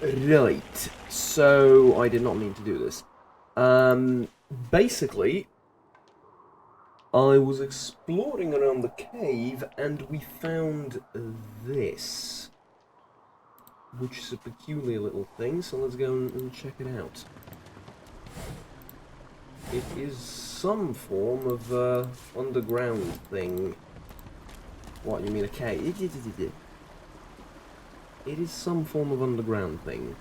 Right. So I did not mean to do this. Basically, I was exploring around the cave and we found this, which is a peculiar little thing. So let's go and check it out. It is some form of underground thing. What, you mean a cave? It is some form of underground thing.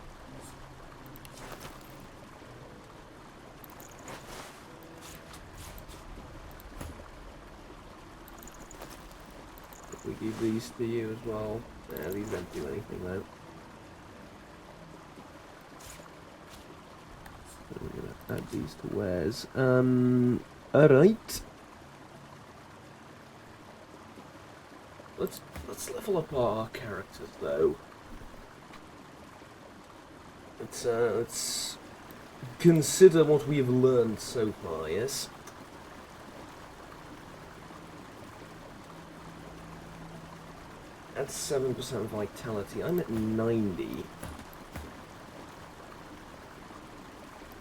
We give these to you as well. Yeah, these don't do anything though. I'm gonna add these to wares. Alright. Let's level up our characters though. Let's consider what we have learned so far, yes? At 7% vitality, I'm at 90.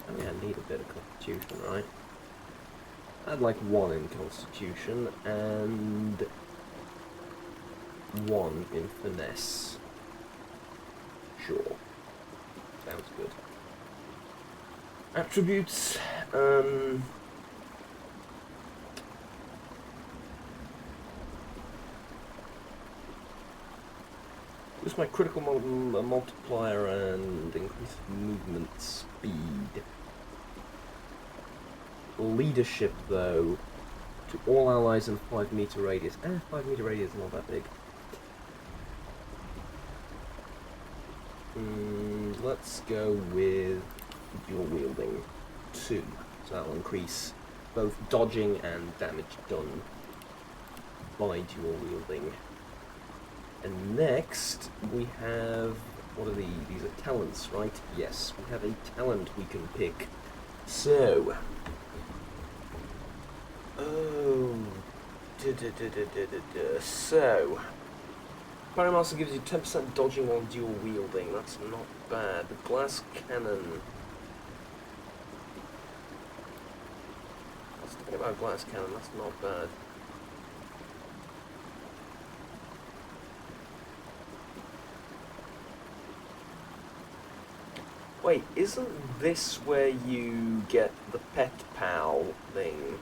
I mean, I need a bit of constitution, right? I'd like 1 in constitution and 1 in finesse. Sure. Sounds good. Attributes, boost my critical multiplier and increase movement speed. Leadership, though, to all allies in 5-meter radius. 5-meter radius is not that big. Let's go with dual wielding 2. So that'll increase both dodging and damage done by dual wielding. And next we have, what are these? These are talents, right? Yes, we have a talent we can pick. So, so, Pyromaster gives you 10% dodging while dual wielding. That's not bad. The glass cannon. Let's think about glass cannon. That's not bad. Wait, isn't this where you get the pet pal thing?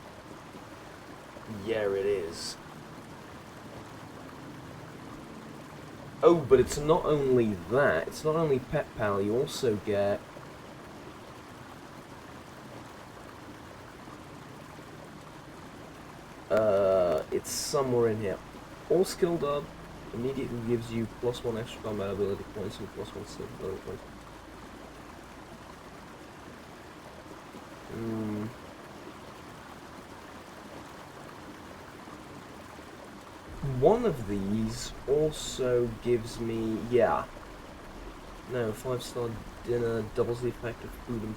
Yeah, it is. Oh, but it's not only that. It's not only pet pal. You also get it's somewhere in here. All skilled up immediately gives you +1 extra combat ability points and +1 skill ability points. One of these also gives me, yeah. No, 5-star dinner doubles the effect of food and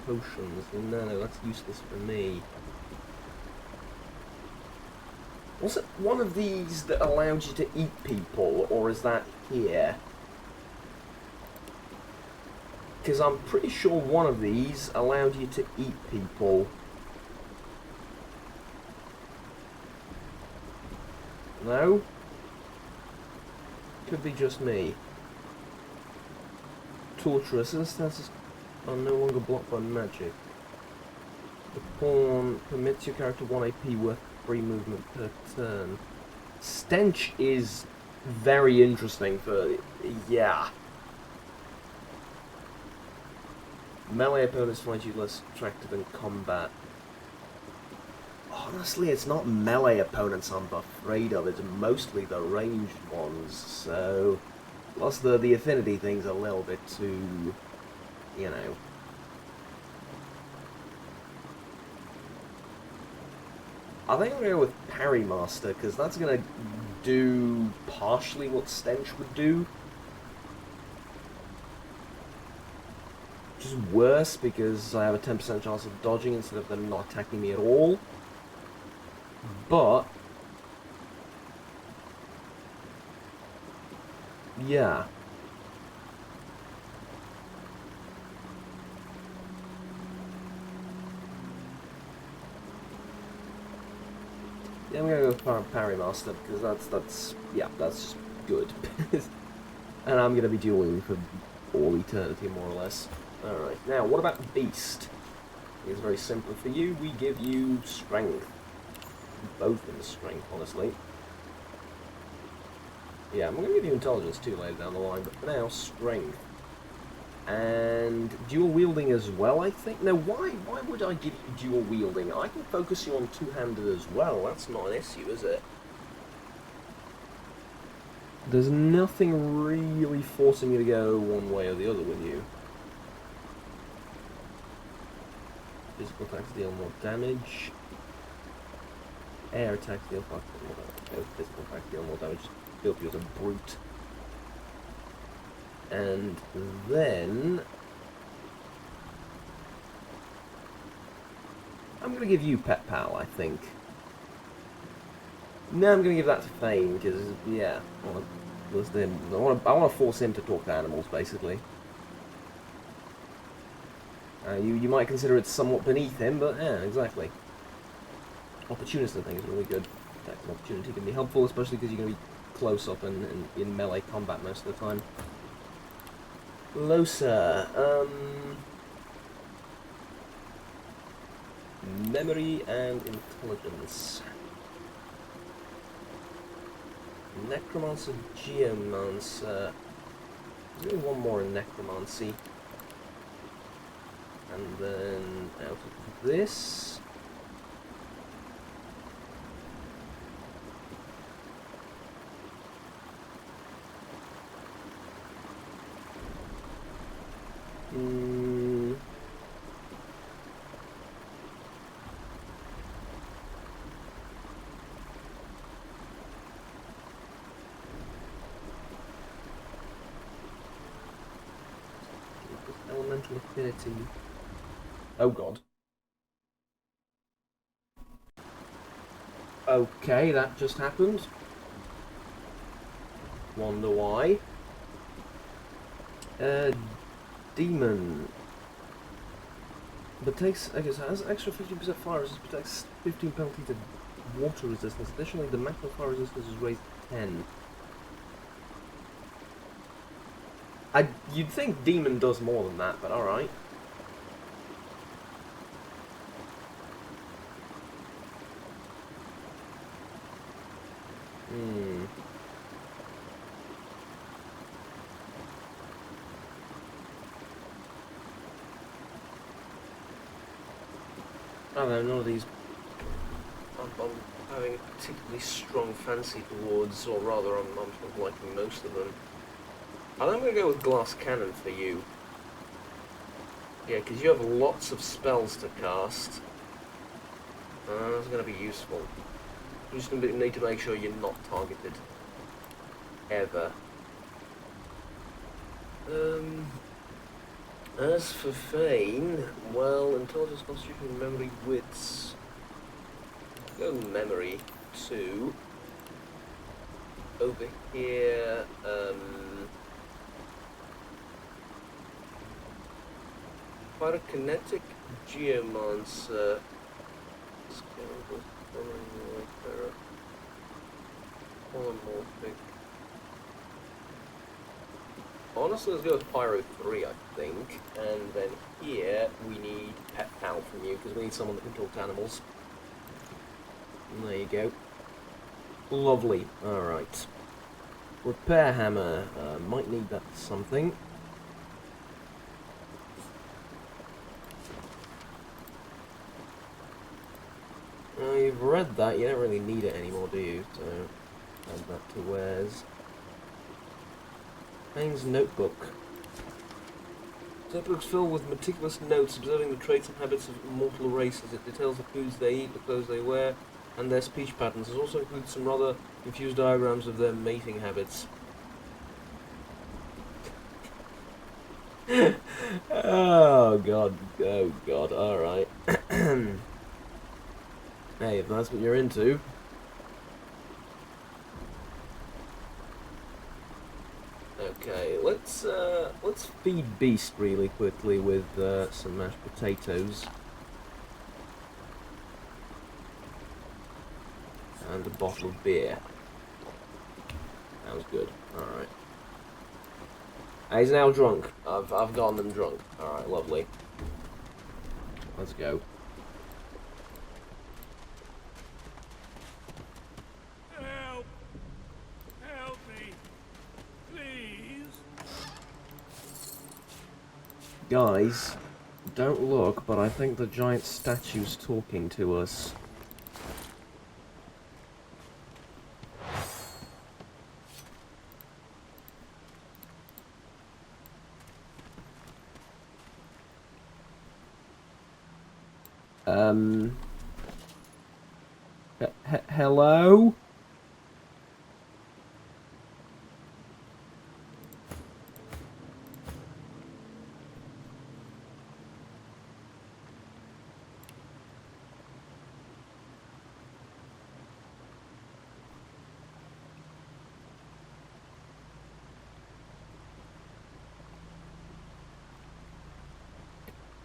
potions. No, that's useless for me. Was it one of these that allowed you to eat people, or is that here? Because I'm pretty sure one of these allowed you to eat people. No? Could be just me. Torturous instances are no longer blocked by magic. The pawn permits your character 1 AP worth free movement per turn. Stench is very interesting for... yeah. Melee opponents find you less attractive in combat. Honestly, it's not melee opponents I'm afraid of, it's mostly the ranged ones, so... plus the affinity thing's a little bit too... you know... I think I'm going to go with Parry Master, because that's going to do partially what Stench would do. Which is worse, because I have a 10% chance of dodging instead of them not attacking me at all. But... yeah. Yeah, I'm gonna go with Parry Master because that's just good. And I'm gonna be dueling for all eternity, more or less. Alright, now what about Beast? It's very simple for you. We give you Strength. Both in Strength, honestly. Yeah, I'm gonna give you Intelligence too later down the line, but for now, Strength. And dual wielding as well, I think. Now, why would I give you dual wielding? I can focus you on two-handed as well. That's not an issue, is it? There's nothing really forcing me to go one way or the other with you. Physical attacks deal more damage. Air attacks deal more damage. Physical attacks deal more damage. Feel you as a brute. And then I'm going to give you Pet Pal, I think. No, I'm going to give that to Fane, because, yeah, I want to force him to talk to animals, basically. You might consider it somewhat beneath him, but yeah, exactly. Opportunist, I think, is really good. Tactical opportunity can be helpful, especially because you're going to be close up and in melee combat most of the time. Losa, memory and intelligence. Necromancer, Geomancer. There's only one more in Necromancy. And then out of this. Elemental affinity. Oh god. Okay, that just happened. Wonder why. Demon. But takes, I guess, has extra 15% fire resistance, but takes 15 penalty to water resistance. Additionally, the maximum fire resistance is raised to 10. You'd think Demon does more than that, but alright. I don't know, none of these I'm having a particularly strong fancy towards, or rather I'm sort of liking most of them. I think I'm going to go with Glass Cannon for you. Yeah, because you have lots of spells to cast. That's going to be useful. You just need to make sure you're not targeted. Ever. As for Fane, well, Intelligence, Constitution, Memory, Wits. Go Memory 2. Over here, Pyrokinetic, Geomancer, Polymorphic. Honestly, let's go with Pyro 3, I think. And then here, we need Pet Pal from you, because we need someone that can talk to animals. And there you go. Lovely. Alright. Repair Hammer. Might need that for something. You've read that, you don't really need it anymore, do you? So, add that to wares. Haines' Notebook. Notebook's filled with meticulous notes observing the traits and habits of mortal races. It details the foods they eat, the clothes they wear, and their speech patterns. It also includes some rather confused diagrams of their mating habits. Oh god, alright. Hey, if that's what you're into. Okay, let's feed Beast really quickly with some mashed potatoes. bottle of beer. That was good. Alright. He's now drunk. I've gotten them drunk. Alright, lovely. Let's go. Help! Help me! Please! Guys, don't look, but I think the giant statue's talking to us. Hello?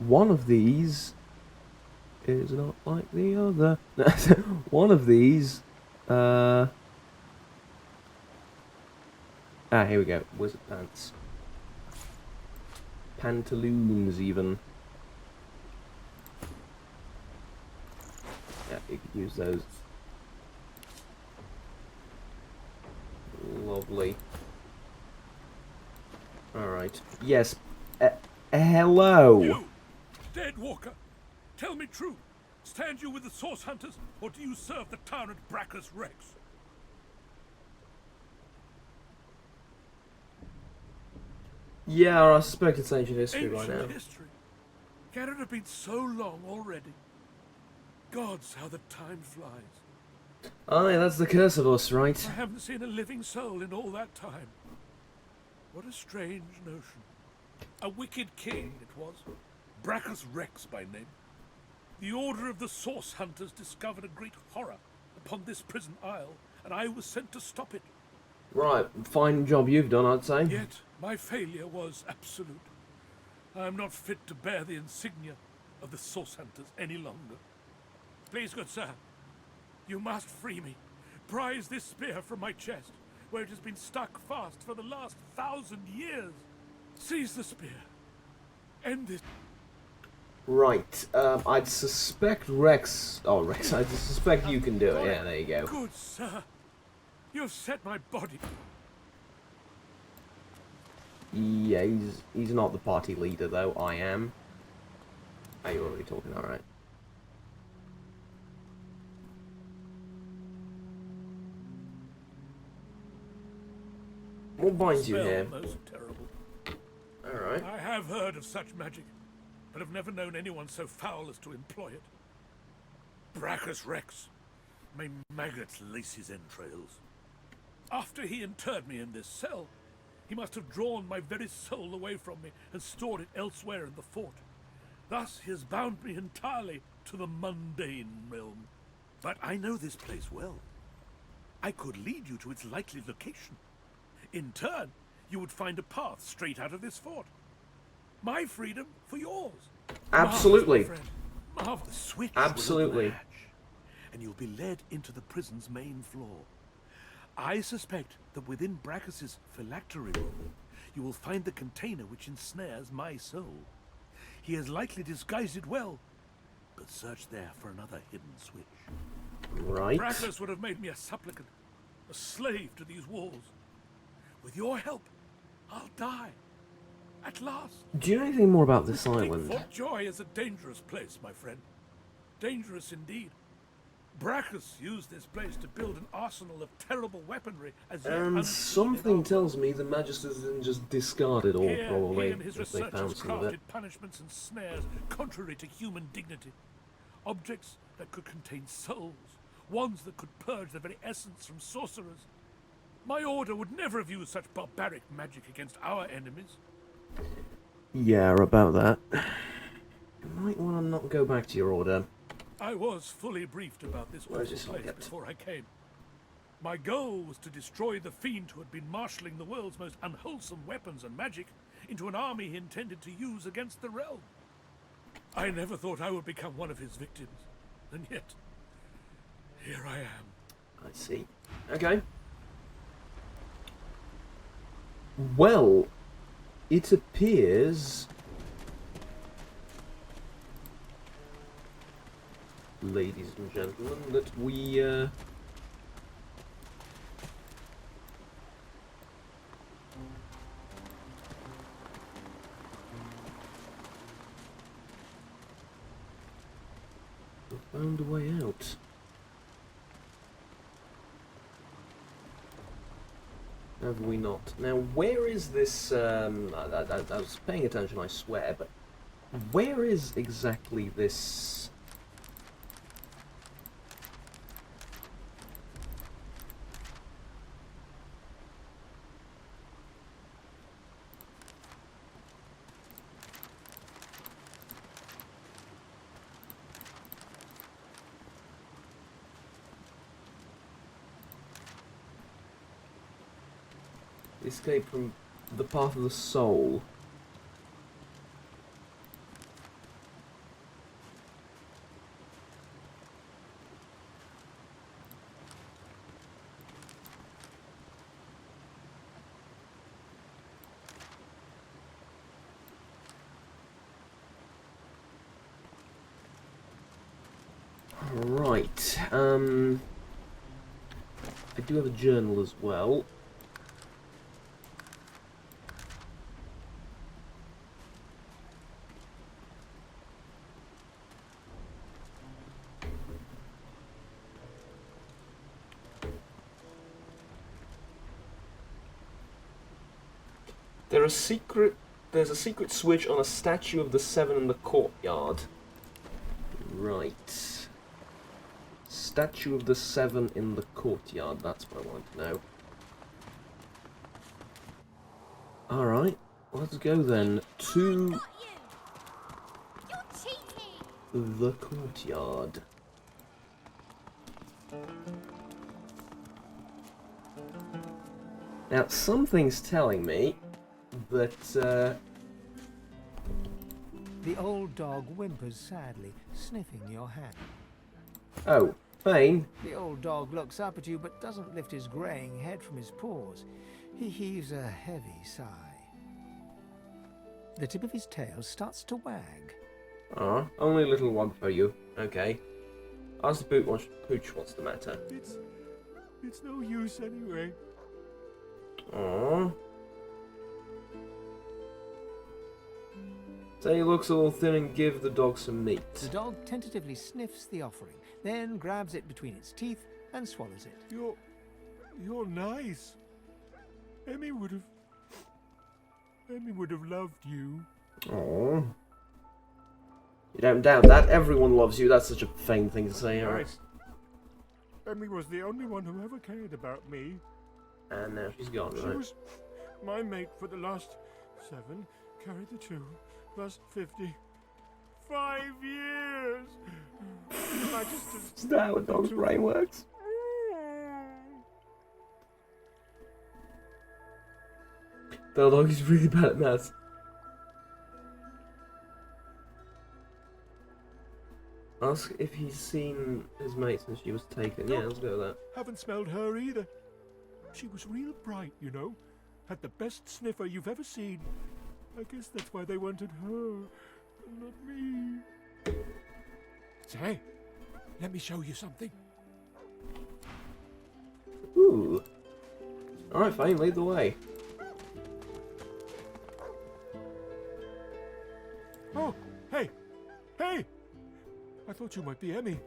One of these is not like the other. One of these, here we go. Wizard pants. Pantaloons, even. Yeah, you could use those. Lovely. Alright. Yes. Hello! You! Dead Walker! Tell me true. Stand you with the Source Hunters, or do you serve the tyrant Brachus Rex? Yeah, I suspect it's ancient history right now. Ancient history? Can it have been so long already? Gods, how the time flies. Aye, that's the curse of us, right? I haven't seen a living soul in all that time. What a strange notion. A wicked king it was. Brachus Rex by name. The Order of the Source Hunters discovered a great horror upon this prison isle, and I was sent to stop it. Right, fine job you've done, I'd say. Yet my failure was absolute. I am not fit to bear the insignia of the Source Hunters any longer. Please, good sir, you must free me. Prise this spear from my chest, where it has been stuck fast for the last 1,000 years. Seize the spear. End this. Right, I'd suspect Rex... Oh, Rex, I'd suspect you can do it. Yeah, there you go. Good sir, you've set my body. Yeah, he's not the party leader, though. I am. Oh, you're already talking, alright. What binds you here? Most terrible. Alright. I have heard of such magic, but have never known anyone so foul as to employ it. Brachus Rex. May maggots lace his entrails. After he interred me in this cell, he must have drawn my very soul away from me and stored it elsewhere in the fort. Thus he has bound me entirely to the mundane realm. But I know this place well. I could lead you to its likely location. In turn, you would find a path straight out of this fort. My freedom for yours. Absolutely. Marvelous, my friend. Marvelous. Switch Absolutely. will latch, and you'll be led into the prison's main floor. I suspect that within Brachus's phylactery room, you will find the container which ensnares my soul. He has likely disguised it well, but search there for another hidden switch. Right. Brachus would have made me a supplicant, a slave to these walls. With your help, I'll die. At last. Do you know anything more about this Think island? Fort Joy is a dangerous place, my friend. Dangerous indeed. Brachus used this place to build an arsenal of terrible weaponry as yet And unseen something in our tells me the Magisters didn't just discard it all, Here, probably, he and his if they found researchers some of it. crafted punishments and snares contrary to human dignity. Objects that could contain souls, ones that could purge the very essence from sorcerers. My order would never have used such barbaric magic against our enemies. Yeah, about that. You might want to not go back to your order. I was fully briefed about this Where's awful this place object? before I came. My goal was to destroy the fiend who had been marshalling the world's most unwholesome weapons and magic into an army he intended to use against the realm. I never thought I would become one of his victims, and yet, here I am. I see. Okay. Well, it appears, ladies and gentlemen, that we found a way out. Have we not? Now, where is this, I was paying attention, I swear, but where is exactly this... Escape from the path of the soul. Right, I do have a journal as well. There's a secret switch on a statue of the Seven in the courtyard. Right. Statue of the Seven in the courtyard, that's what I want to know. Alright, let's go then to the courtyard. Now, something's telling me that, The old dog whimpers sadly, sniffing your hand. oh, Fane. The old dog looks up at you but doesn't lift his greying head from his paws. He heaves a heavy sigh. The tip of his tail starts to wag. Ah, only a little one for you. Okay. Ask the Pooch what's the matter. It's no use anyway. Aww. Say he looks all thin and give the dog some meat. The dog tentatively sniffs the offering, then grabs it between its teeth and swallows it. You're nice. Emmy would have loved you. Aww. You don't doubt that. Everyone loves you. That's such a vain thing to say, alright? Nice. Emmy was the only one who ever cared about me. And now she's gone, She right? was my mate for the last 7, carried the 2, plus 50. 5 years! Is that how a dog's brain works? The dog is really bad at maths. Ask if he's seen his mate since she was taken. Yeah, let's go with that. Haven't smelled her either. She was real bright, you know. Had the best sniffer you've ever seen. I guess that's why they wanted her, not me. Say, let me show you something. Ooh. Alright, fine, lead the way. Oh, hey! Hey! I thought you might be Emmy.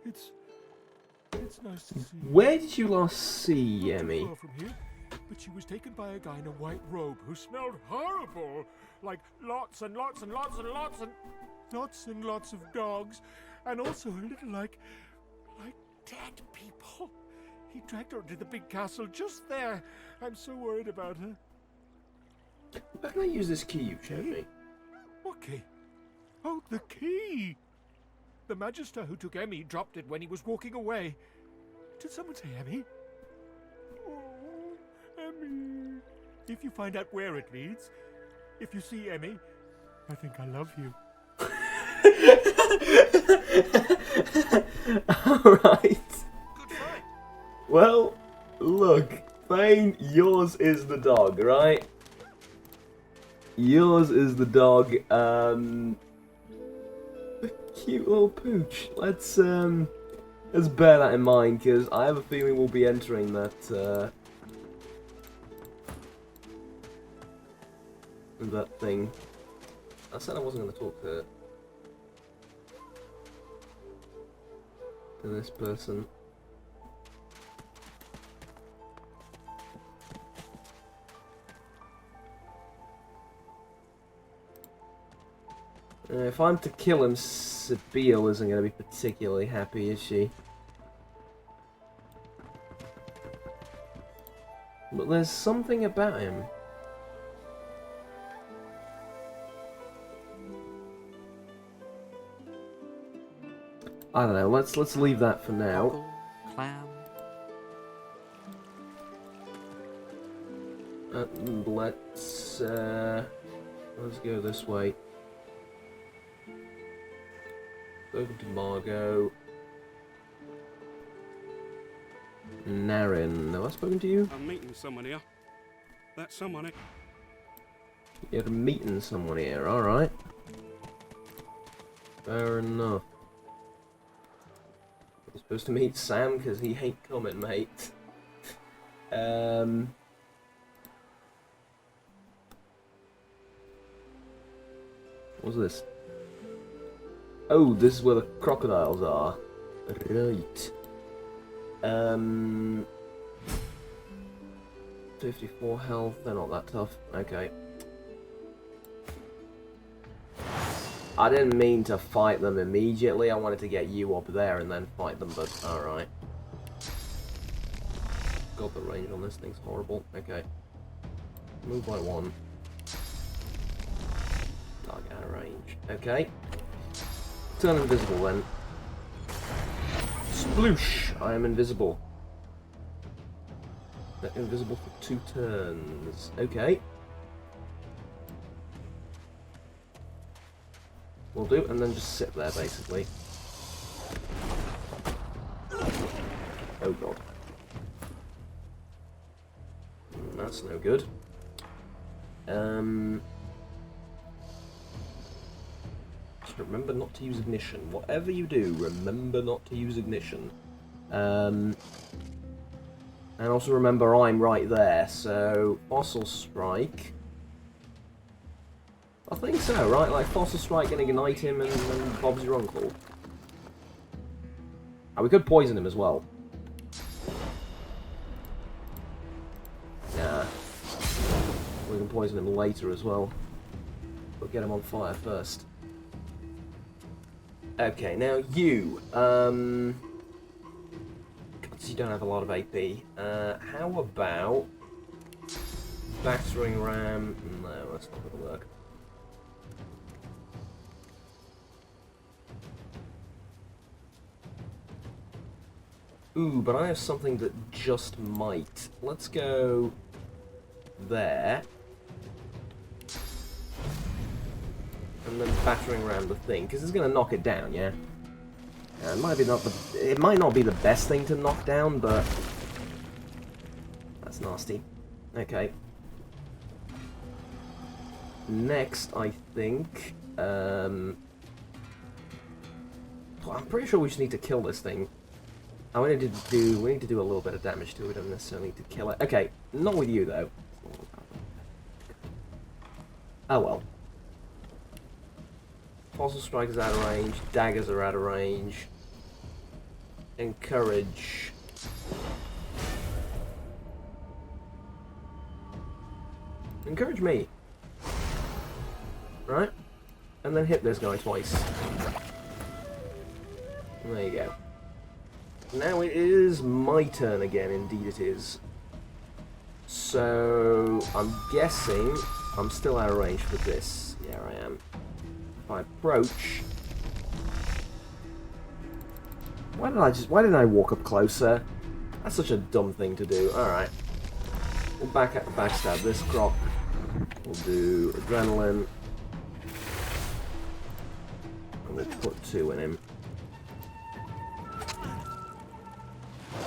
It's nice to see you. Where did you last see Emmy? Far from here, but she was taken by a guy in a white robe who smelled horrible. Like lots and lots and lots and lots and lots and lots of dogs. And also a little like dead people. He dragged her to the big castle just there. I'm so worried about her. How can I use this key you showed me? What key? Oh, the key! The Magister who took Emmy dropped it when he was walking away. Did someone say Emmy? Oh, Emmy. If you find out where it leads, if you see Emmy, I think I love you. Alright. Well, look, Thane, yours is the dog, right? Yours is the dog. A cute little pooch. Let's bear that in mind, because I have a feeling we'll be entering that that thing. I said I wasn't going to talk to this person. If I'm to kill him, Sibyl isn't going to be particularly happy, is she? But there's something about him. I don't know. Let's leave that for now. Cockle, clam. Let's go this way. Spoken to Margot. Naren. Have I spoken to you? I'm meeting someone here. That's someone here. You're meeting someone here, alright. Fair enough. You're supposed to meet Sam because he ain't coming, mate. What's this? Oh, this is where the crocodiles are. Right. 54 health, they're not that tough. Okay. I didn't mean to fight them immediately, I wanted to get you up there and then fight them, but alright. God, the range on this thing's horrible. Okay. Move by one. Target out of range. Okay. Turn invisible then. Sploosh! I am invisible. They're invisible for 2 turns. Okay. Will do, and then just sit there basically. Oh god. That's no good. Just remember not to use ignition. Whatever you do, remember not to use ignition. And also remember I'm right there, so Fossil Strike. I think so, right? Like Fossil Strike gonna ignite him and Bob's your uncle. Oh, we could poison him as well. Nah. We can poison him later as well. But get him on fire first. Okay, now you. You don't have a lot of AP. How about battering ram? No, that's not gonna work. Ooh, but I have something that just might. Let's go there. And then battering ram the thing, because it's gonna knock it down, yeah? It might not be the best thing to knock down, but that's nasty. Okay. Next, I think, I'm pretty sure we just need to kill this thing. We need to do a little bit of damage to it. We don't necessarily need to kill it. Okay, not with you though. Oh well. Fossil Strike is out of range, daggers are out of range. Encourage. Encourage me. Right? And then hit this guy twice. There you go. Now it is my turn again, indeed it is. So, I'm guessing I'm still out of range for this. Yeah, I am. If I approach... Why didn't I walk up closer? That's such a dumb thing to do. Alright. We'll backstab this croc. We'll do adrenaline. And we'll put 2 in him.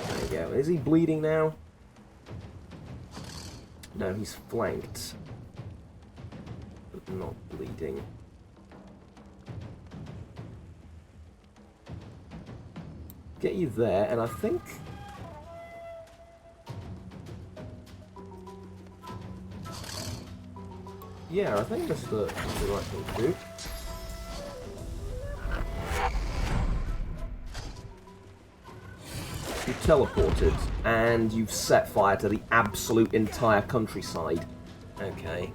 There you go. Is he bleeding now? No, he's flanked. But not bleeding. Get you there, and I think... Yeah, I think that's the right thing to do. You teleported, and you've set fire to the absolute entire countryside. Okay.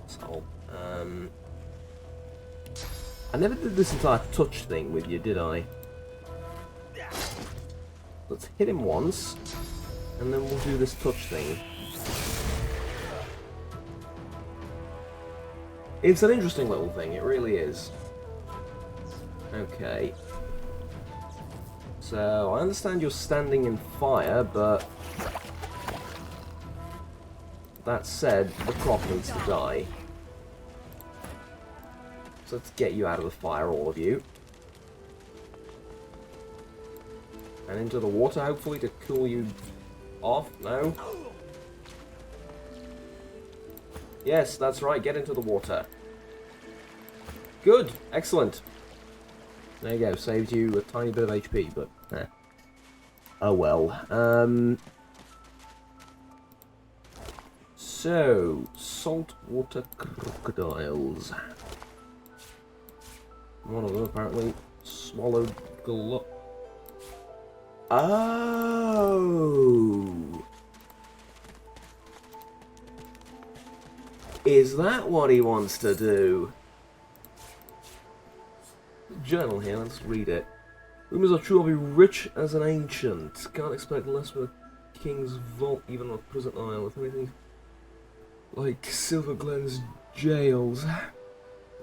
So, I never did this entire touch thing with you, did I? Let's hit him once, and then we'll do this touch thing. It's an interesting little thing, it really is. Okay. So, I understand you're standing in fire, but... That said, the prop needs to die. So let's get you out of the fire, all of you. And into the water, hopefully, to cool you off. No? Yes, that's right, get into the water. Good, excellent. There you go, saved you a tiny bit of HP, but... Oh well. So, saltwater crocodiles. One of them apparently swallowed gullet. Oh! Is that what he wants to do? Journal here, let's read it. Rumors are true, I'll be rich as an ancient. Can't expect less from a king's vault, even on a prison isle. If anything like Silver Glen's jails.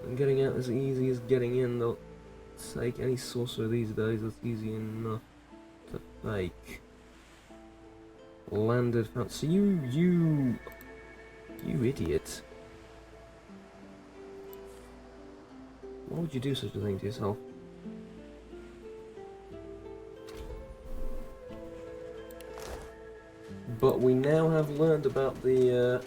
And getting out as easy as getting in, they'll take any sorcerer these days, that's easy enough to fake. Landed found. So you idiot. Why would you do such a thing to yourself? But we now have learned about the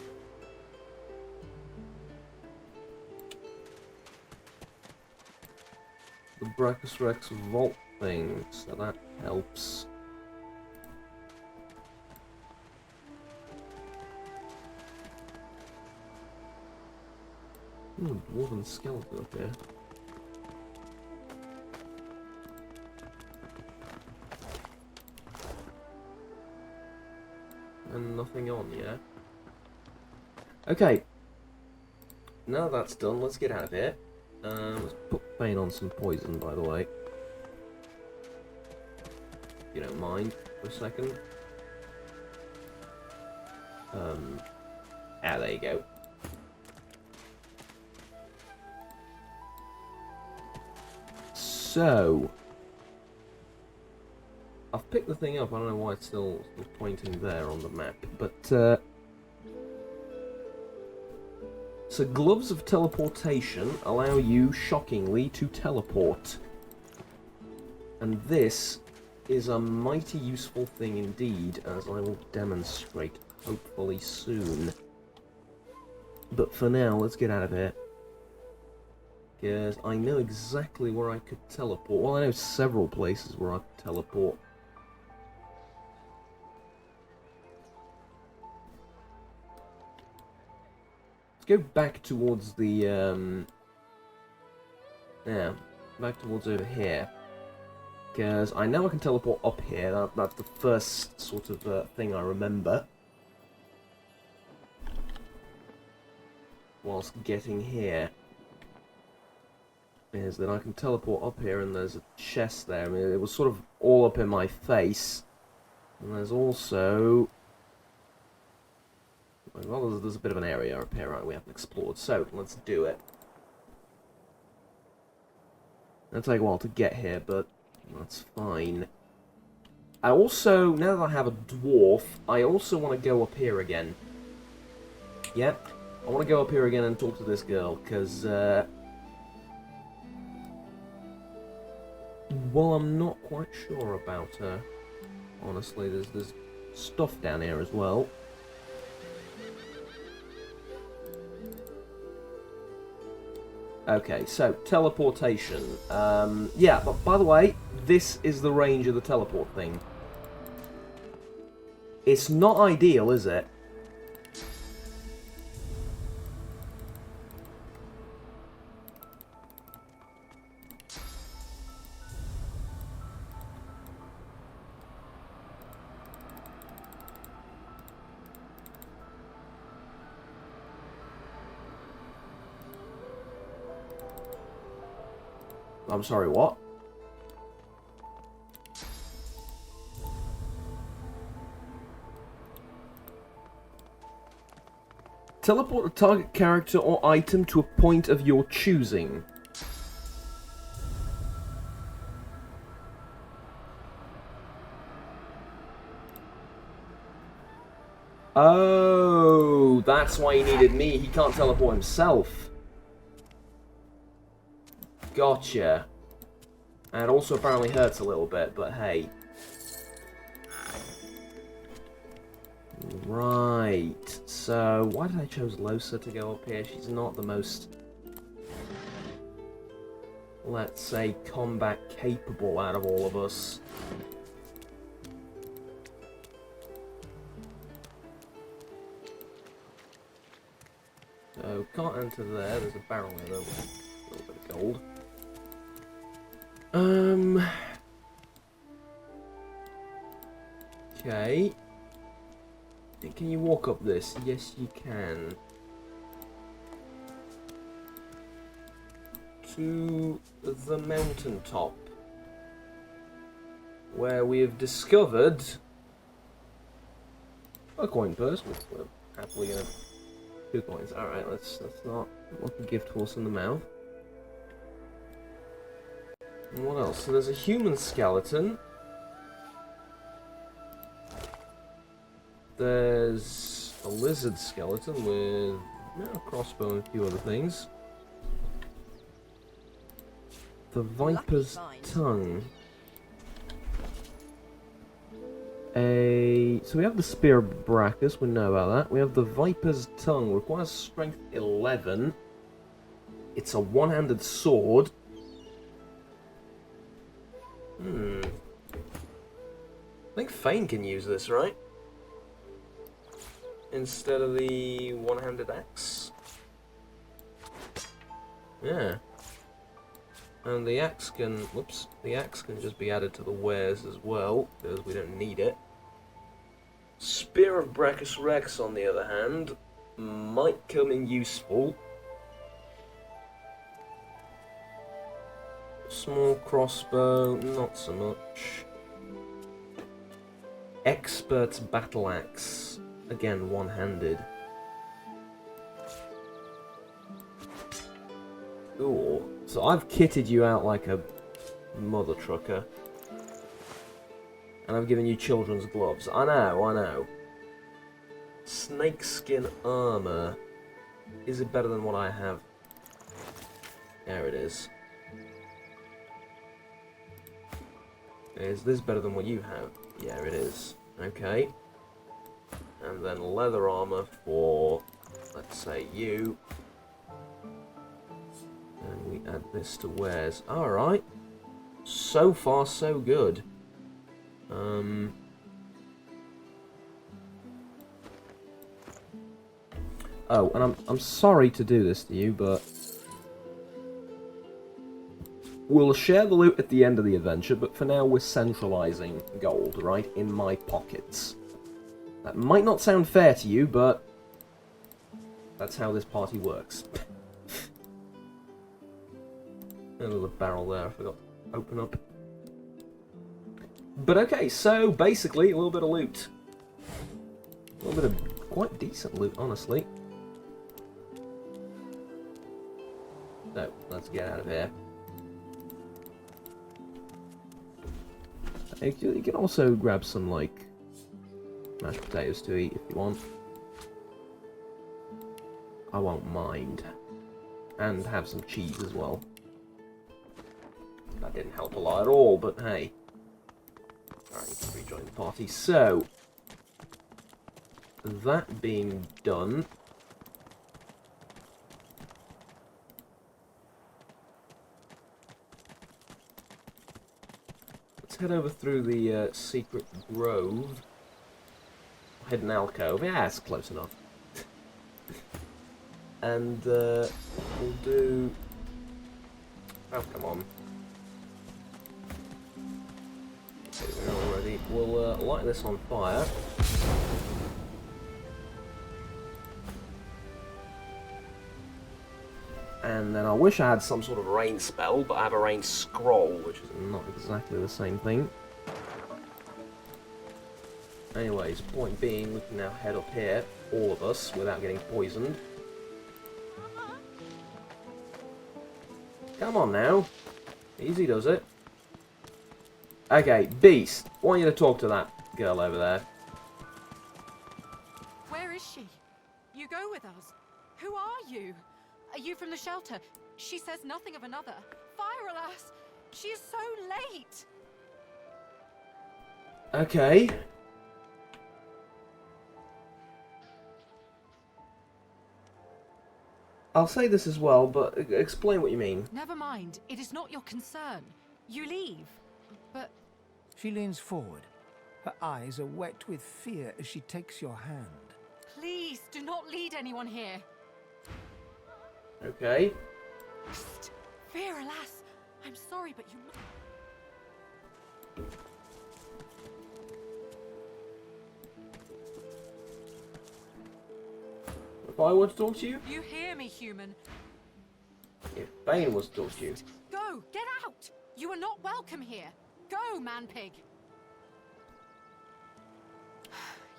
Brachus Rex vault thing, so that helps. Dwarven skeleton up here. And nothing on, yeah? Okay. Now that's done, let's get out of here. Let's put Bane on some poison, by the way. If you don't mind, for a second. There you go. So... I've picked the thing up, I don't know why it's still pointing there on the map, but so gloves of teleportation allow you, shockingly, to teleport. And this is a mighty useful thing indeed, as I will demonstrate, hopefully soon. But for now, let's get out of here. Because I know exactly where I could teleport. Well, I know several places where I could teleport. Go back towards the, yeah, back towards over here. Because I know I can teleport up here, that's the first sort of thing I remember. Whilst getting here. Is that I can teleport up here and there's a chest there. I mean, it was sort of all up in my face. And there's also... Well, there's a bit of an area up here, right, we haven't explored, so let's do it. It'll take a while to get here, but that's fine. I also, now that I have a dwarf, I also want to go up here again. Yep, I want to go up here again and talk to this girl, because, while I'm not quite sure about her, honestly. There's stuff down here as well. Okay, so teleportation. Yeah, but by the way, this is the range of the teleport thing. It's not ideal, is it? I'm sorry, what? Teleport a target character or item to a point of your choosing. Oh, that's why he needed me. He can't teleport himself. Gotcha. And it also apparently hurts a little bit, but hey. Right. So, why did I choose Losa to go up here? She's not the most, let's say, combat capable out of all of us. So, can't enter there. There's a barrel there with a little bit of gold. Okay. Can you walk up this? Yes, you can. To the mountaintop, where we have discovered a coin purse. We're happily gonna 2 coins. All right, let's not look a gift horse in the mouth. And what else? So there's a human skeleton. There's a lizard skeleton with a crossbow and a few other things. The viper's tongue. So we have the spear of Brachus, we know about that. We have the viper's tongue, requires strength 11. It's a one-handed sword. I think Fane can use this, right? Instead of the one-handed axe. Yeah. And the axe can, whoops, the axe can just be added to the wares as well, because we don't need it. Spear of Brachus Rex, on the other hand, might come in useful. Small crossbow, not so much. Expert's battle axe, again one-handed. Ooh, so I've kitted you out like a mother trucker. And I've given you children's gloves. I know. Snakeskin armor. Is it better than what I have? There it is. Is this better than what you have? Yeah, it is. Okay. And then leather armor for, let's say, you. And we add this to wares. Alright. So far, so good. Oh, and I'm sorry to do this to you, but we'll share the loot at the end of the adventure, but for now we're centralizing gold, right, in my pockets. That might not sound fair to you, but that's how this party works. Another barrel there, I forgot to open up. But okay, so basically a little bit of loot. A little bit of quite decent loot, honestly. So, let's get out of here. You can also grab some, like, mashed potatoes to eat if you want. I won't mind. And have some cheese as well. That didn't help a lot at all, but hey. Alright. rejoin the party. So, that being done, let's head over through the secret grove. Hidden alcove. Yeah, it's close enough. And we'll do... Oh, come on. Okay, we're already. We'll light this on fire. And then I wish I had some sort of rain spell, but I have a rain scroll, which is not exactly the same thing. Anyways, point being, we can now head up here, all of us, without getting poisoned. Come on now. Easy does it. Okay, Beast, I want you to talk to that girl over there. Where is she? You go with us. Who are you? Are you from the shelter? She says nothing of another. Fire, alas! She is so late! Okay. I'll say this as well, but explain what you mean. Never mind. It is not your concern. You leave. But... She leans forward. Her eyes are wet with fear as she takes your hand. please, do not lead anyone here. Okay. Psst. Fear, alas. I'm sorry, but you... If I were to talk to you? You hear me, human. If Bane was to talk to you? Go! Get out! You are not welcome here. Go, man-pig.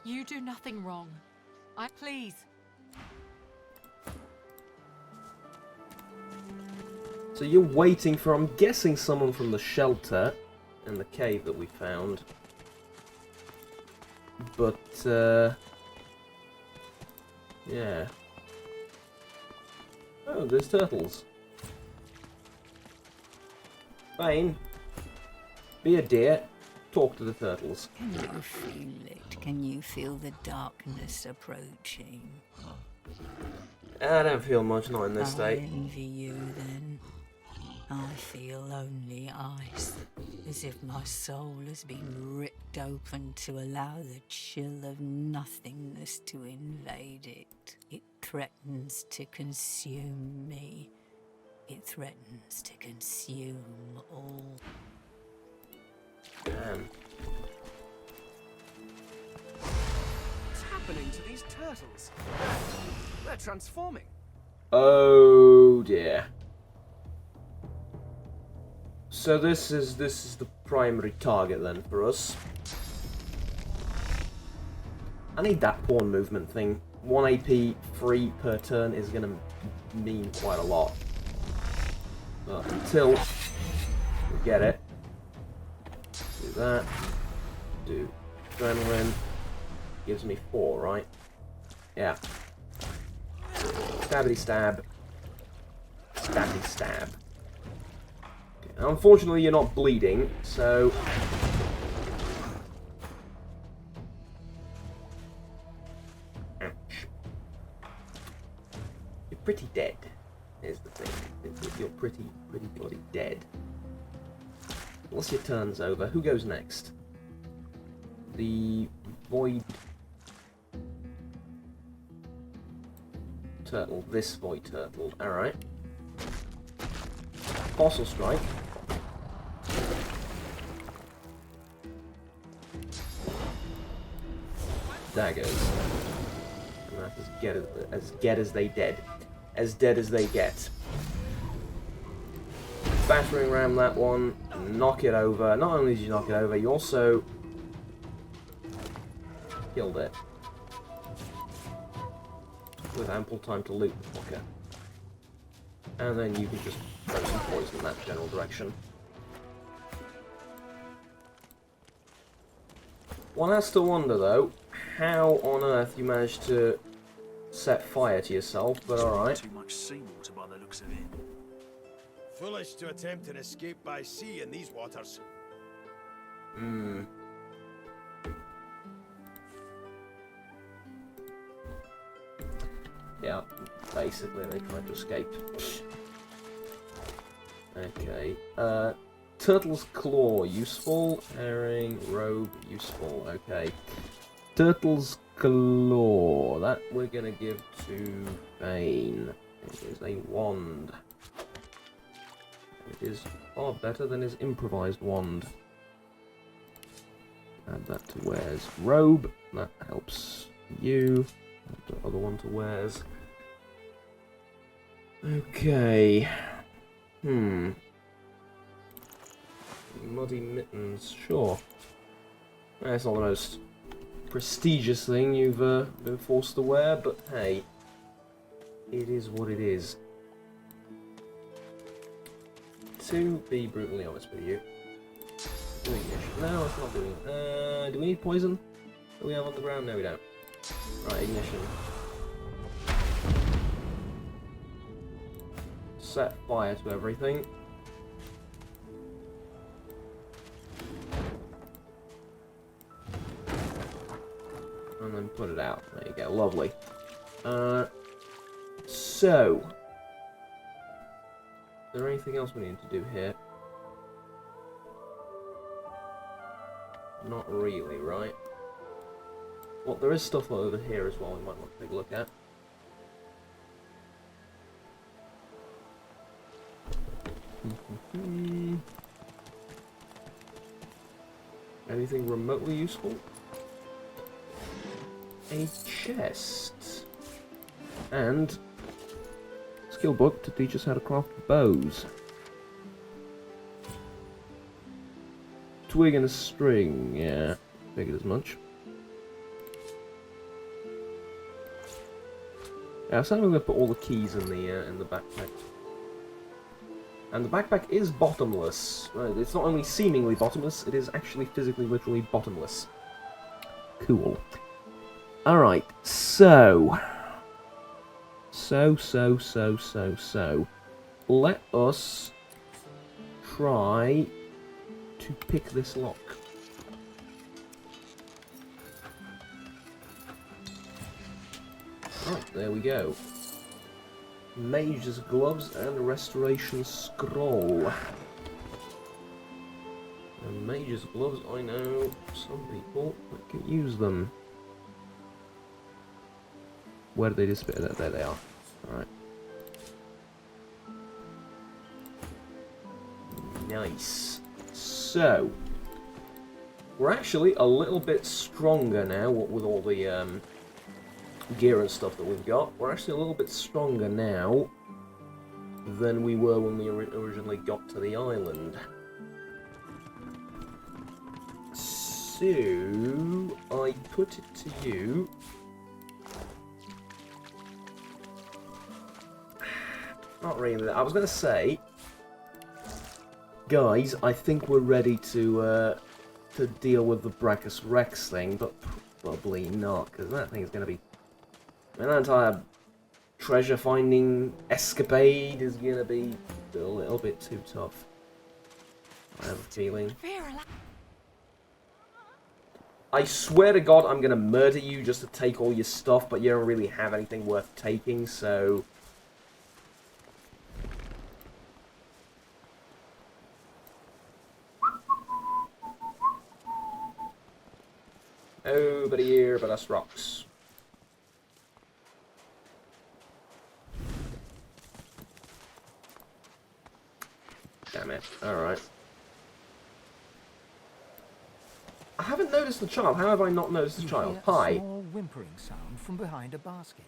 You do nothing wrong. Please. So you're waiting for, I'm guessing, someone from the shelter in the cave that we found. But, yeah. Oh, there's turtles. Bane, be a dear. Talk to the turtles. Can you feel it? Can you feel the darkness approaching? I don't feel much, not in this I state. envy you then. I feel only ice, as if my soul has been ripped open to allow the chill of nothingness to invade it. It threatens to consume me. It threatens to consume all. Damn. What's happening to these turtles? They're transforming. Oh dear. So this is the primary target then for us. I need that pawn movement thing. 1 AP free per turn is gonna mean quite a lot. But until we get it, do that. Do adrenaline. Gives me 4, right? Yeah. Stabbity stab. Stabby stab. Okay. Unfortunately, you're not bleeding, so. Ouch. You're pretty dead, is the thing. You're pretty bloody dead. Once your turn's over, who goes next? The void turtle. This void turtle. Alright. Fossil strike. Daggers. And that's as dead as they dead. As dead as they get. Battering ram that one, knock it over. Not only did you knock it over, you also killed it. With ample time to loot the fucker. And then you can just throw some poison in that general direction. One has to wonder though, how on earth you managed to set fire to yourself, but alright. Too much seawater by the looks of it. Foolish to attempt an escape by sea in these waters. Yeah, basically they tried to escape. Okay. Turtle's claw, useful. Herring, robe, useful. Okay. Turtle's claw. That we're gonna give to Bane. It is a wand. It is far better than his improvised wand. Add that to Ware's robe. That helps you. Add the other one to Ware's. Okay. Muddy mittens, sure. That's not the most prestigious thing you've been forced to wear, but hey, it is what it is. To be brutally honest with you, doing ignition. No, it's not doing it. Do we need poison? Do we have on the ground? No, we don't. Right, ignition. Set fire to everything. And then put it out. There you go, lovely. So, is there anything else we need to do here? Not really, right? Well, there is stuff over here as well we might want to take a look at. Anything remotely useful? A chest. And skill book to teach us how to craft bows. Twig and a string, yeah. Figured as much. Yeah, so I'm going to put all the keys in the backpack. And the backpack is bottomless. It's not only seemingly bottomless, it is actually physically, literally bottomless. Cool. Alright, so. Let us try to pick this lock. Right, there we go. Mage's gloves and restoration scroll. And mage's gloves, I know some people that can use them. Where did they disappear? There they are. Alright. Nice. So, we're actually a little bit stronger now, what with all the gear and stuff that we've got. We're actually a little bit stronger now than we were when we originally got to the island. So, I put it to you. Not really. I was going to say, guys, I think we're ready to deal with the Brachus Rex thing, but probably not, because that thing is going to be... An entire treasure-finding escapade is going to be a little bit too tough. I have a feeling. I swear to God I'm going to murder you just to take all your stuff, but you don't really have anything worth taking, so... Nobody here but us rocks. Damn it. Alright. I haven't noticed the child. How have I not noticed the child? Hi. A small whimpering sound from behind a basket.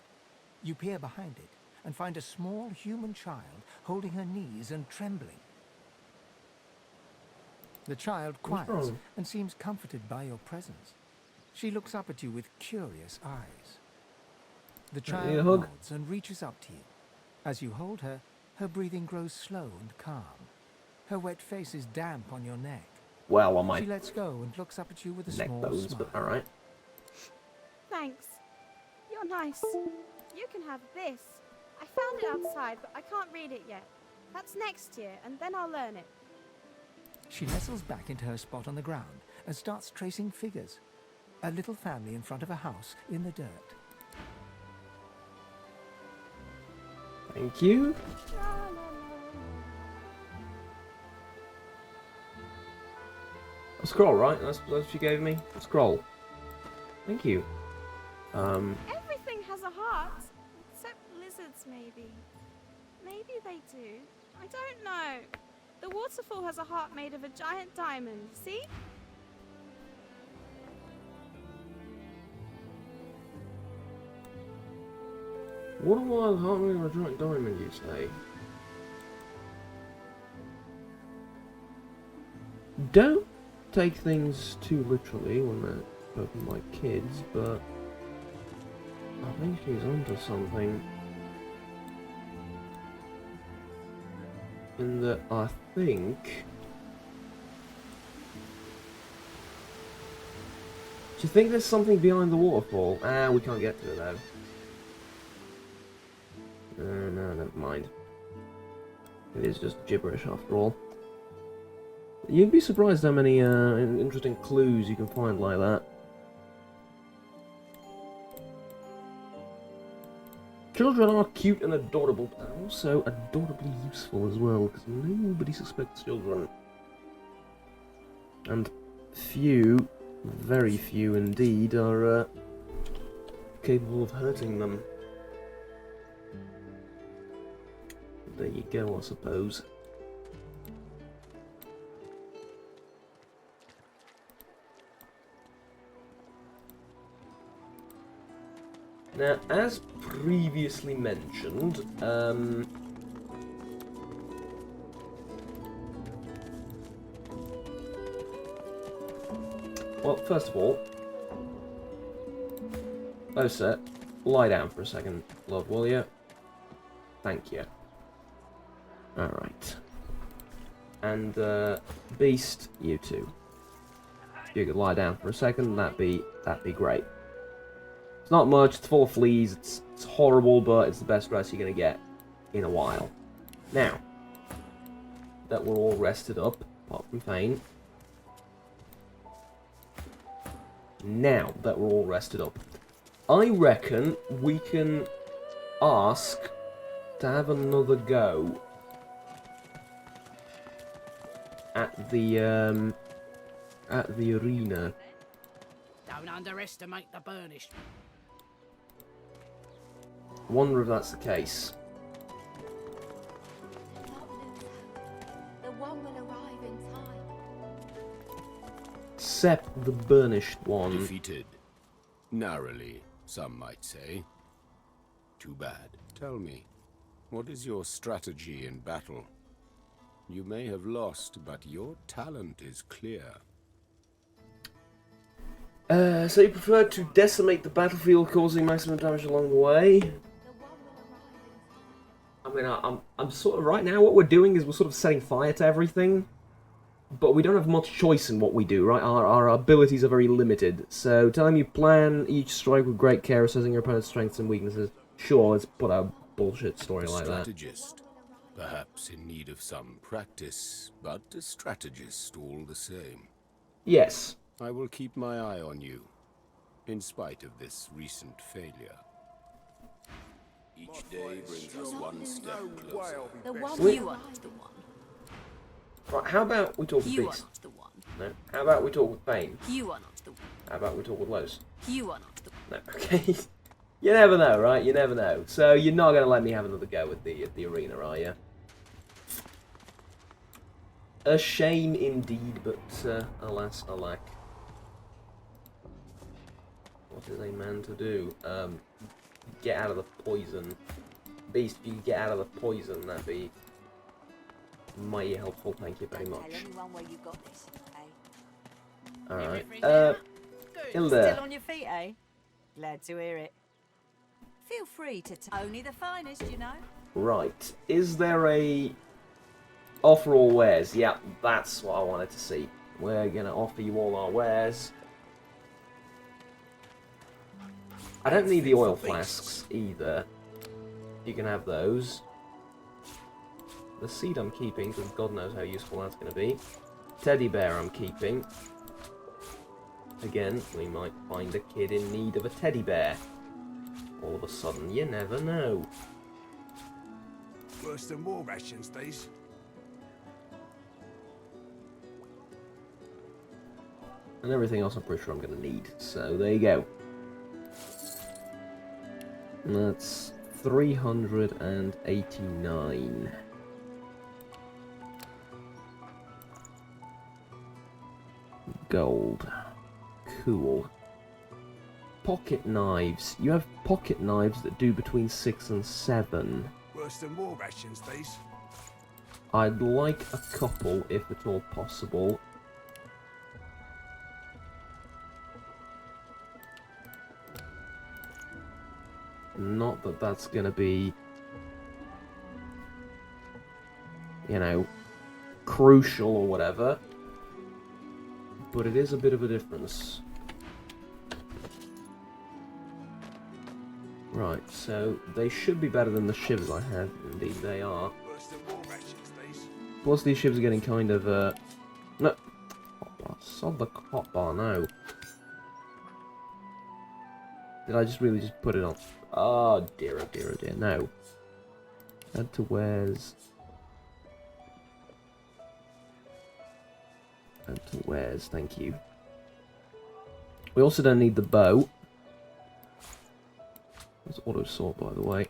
You peer behind it and find a small human child holding her knees and trembling. The child quiets and seems comforted by your presence. She looks up at you with curious eyes. The child nods and reaches up to you. As you hold her, her breathing grows slow and calm. Her wet face is damp on your neck. Well, on my She lets go and looks up at you with a neck small bones, smile. but alright. Thanks. You're nice. You can have this. I found it outside, but I can't read it yet. That's next year, and then I'll learn it. She nestles back into her spot on the ground and starts tracing figures. A little family in front of a house in the dirt. Thank you. A scroll, right? That's what you gave me? A scroll. Thank you. Everything has a heart, except lizards, maybe. Maybe they do. I don't know. The waterfall has a heart made of a giant diamond, see? What a wild heart made of a giant diamond, you say? Don't take things too literally when they're spoken by kids, but I think she's onto something. In that I think... Do you think there's something behind the waterfall? Ah, we can't get to it though. No, never mind. It is just gibberish after all. You'd be surprised how many interesting clues you can find like that. Children are cute and adorable, but they're also adorably useful as well, because nobody suspects children. And few, very few indeed, are capable of hurting them. There you go, I suppose. Now, as previously mentioned, well, first of all, Osa, lie down for a second, love, will you? Thank you. Alright. And, Beast, you too. If you could lie down for a second, that'd be great. It's not much, it's full of fleas, it's horrible, but it's the best rest you're going to get in a while. Now, that we're all rested up, apart from Fane. Now that we're all rested up, I reckon we can ask to have another go at the arena. Don't underestimate the burnished. Wonder if that's the case. The one will arrive in time. Except the burnished one. Defeated. Narrowly, some might say. Too bad. Tell me, what is your strategy in battle? You may have lost, but your talent is clear. So you prefer to decimate the battlefield, causing maximum damage along the way? I mean, I'm sort of, right now what we're doing is we're sort of setting fire to everything, but we don't have much choice in what we do, right? Our abilities are very limited. So telling you plan each strike with great care, assessing your opponent's strengths and weaknesses. Sure, let's put a bullshit story like that. Strategist. Perhaps in need of some practice, but a strategist all the same. Yes. I will keep my eye on you, in spite of this recent failure. Each day brings us one step closer. The one Wait. you are not the one. Right, how about we talk with You are Beast? not the one. No. How about we talk with Bane? You are not the one. How about we talk with Los? You are not the one. No, okay. You never know, right? You never know. So you're not going to let me have another go at the arena, are you? A shame indeed, but alas, alack. What is a man to do? Get out of the poison. Beast, if you could get out of the poison, that'd be mighty helpful, thank you very much. Tell anyone where you got this, eh? Alright. Good. Hilda. Still on your feet, eh? Glad to hear it. Feel free to only the finest, you know. Right. Is there a offer all wares? Yeah, that's what I wanted to see. We're gonna offer you all our wares. I don't need the oil flasks either. You can have those. The seed I'm keeping, because God knows how useful that's going to be. Teddy bear I'm keeping. Again, we might find a kid in need of a teddy bear. All of a sudden, you never know. Worse than war rations, these. And everything else I'm pretty sure I'm going to need. So there you go. And that's 389. Gold. Cool. Pocket knives. You have pocket knives that do between 6 and 7. Worse than war rations, these. I'd like a couple, if at all possible. Not that that's gonna be, you know, crucial or whatever, but it is a bit of a difference. Right, so they should be better than the shivs I have. Indeed, they are. Plus, these shivs are getting kind of, no. Oh, sod the hot bar now. Did I just really just put it on? Oh dear, oh dear, oh dear. No. Add to wares. Add to wares, thank you. We also don't need the bow. It's auto sort, by the way.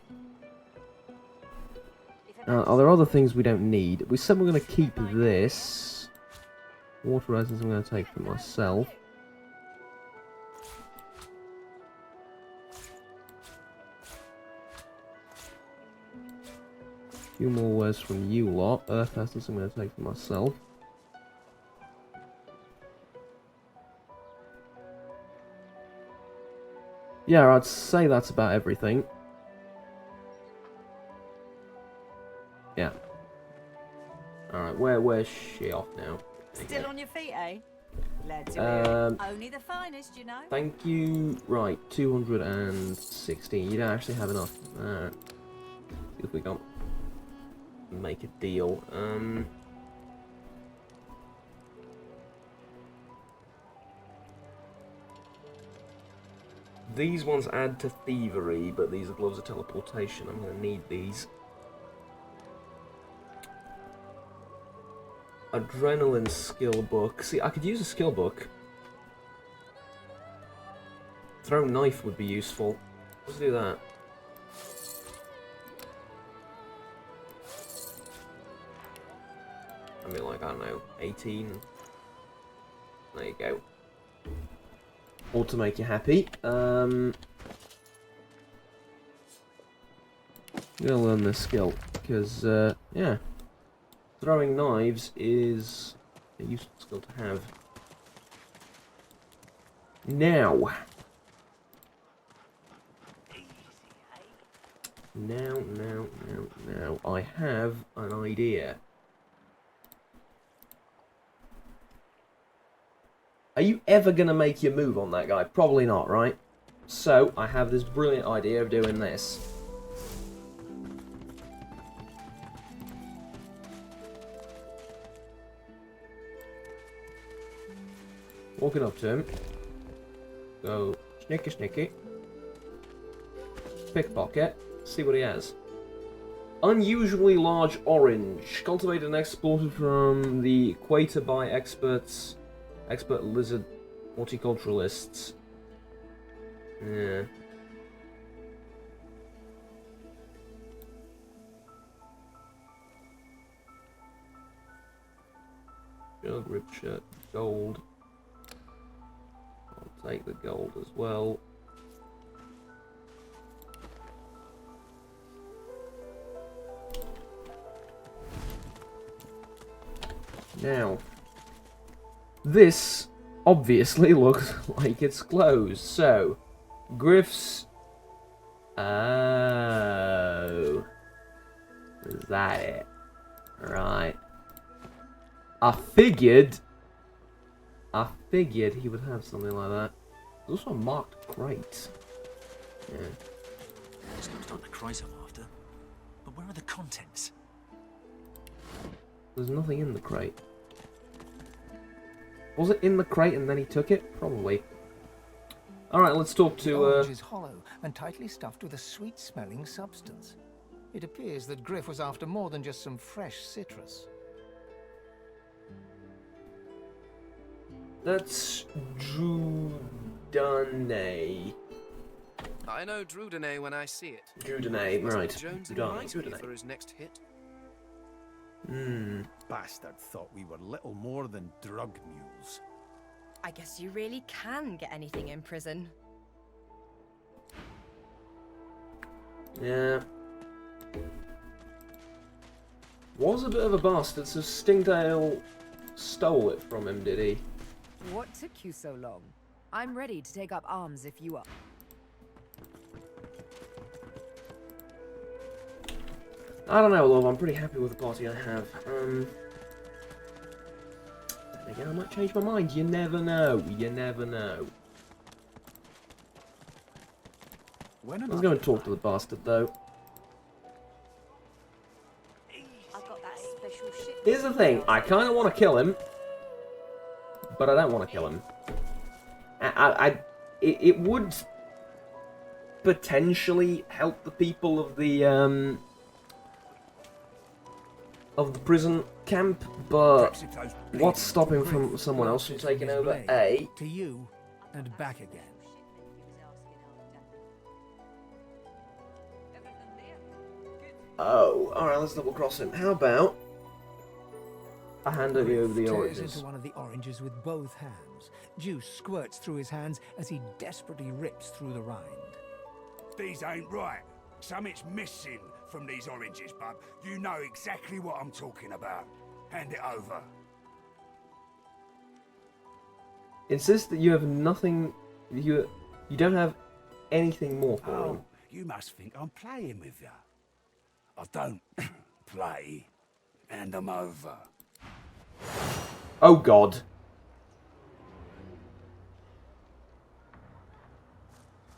Are there other things we don't need? We said we're going to keep this. Water resins I'm going to take for myself. Few more words from you lot. Earth essence I'm going to take for myself. Yeah, I'd say that's about everything. Yeah. Alright, where's she off now? Still on your feet, eh? Glad to hear it. Only the finest, you know. Thank you. Right, 216. You don't actually have enough. Alright. See if we can make a deal. These ones add to thievery, but these are gloves of teleportation. I'm going to need these. Adrenaline skill book. See, I could use a skill book. Throw knife would be useful. Let's do that. I mean, like, I don't know, 18. There you go. All to make you happy. I'm gonna learn this skill, because, yeah. Throwing knives is a useful skill to have. Now. Now. I have an idea. Are you ever going to make your move on that guy? Probably not, right? So, I have this brilliant idea of doing this. Walking up to him. Go, snicky. Pickpocket. See what he has. Unusually large orange. Cultivated and exported from the equator by expert lizard horticulturalists. Yeah. Jug, rib shirt, gold. I'll take the gold as well. Now, this obviously looks like it's closed. So, Griff's. Oh. Is that it? Right. I figured he would have something like that. There's also a marked crate. Yeah. It's not the crate I'm after. But where are the contents? There's nothing in the crate. Was it in the crate and then he took it? Probably. Alright, let's talk to, The orange is hollow and tightly stuffed with a sweet-smelling substance. It appears that Griff was after more than just some fresh citrus. That's Drudane. I know Drudane when I see it. Drudane, right. Jones Drudane. for his next hit. Bastard thought we were little more than drug mules. I guess you really can get anything in prison. Yeah. Was a bit of a bastard, so Stingtail stole it from him, did he? What took you so long? I'm ready to take up arms if you are. I don't know, love. I'm pretty happy with the party I have. Then again, I might change my mind. You never know. You never know. Let's go and talk to the bastard, though. I got that special shit. Here's the thing. I kind of want to kill him, but I don't want to kill him. It would potentially help the people of the prison camp, but what's stopping from someone else from taking over A? To you and back again. Oh, alright, let's double cross him. How about I hand over the Tears oranges? into one of the oranges with both hands. Juice squirts through his hands as he desperately rips through the rind. These ain't right. Something's missing from these oranges, bub. You know exactly what I'm talking about. Hand it over. Insist that you have nothing. You don't have anything more for him. Oh, you must think I'm playing with you. I don't play. Hand them over. Oh God.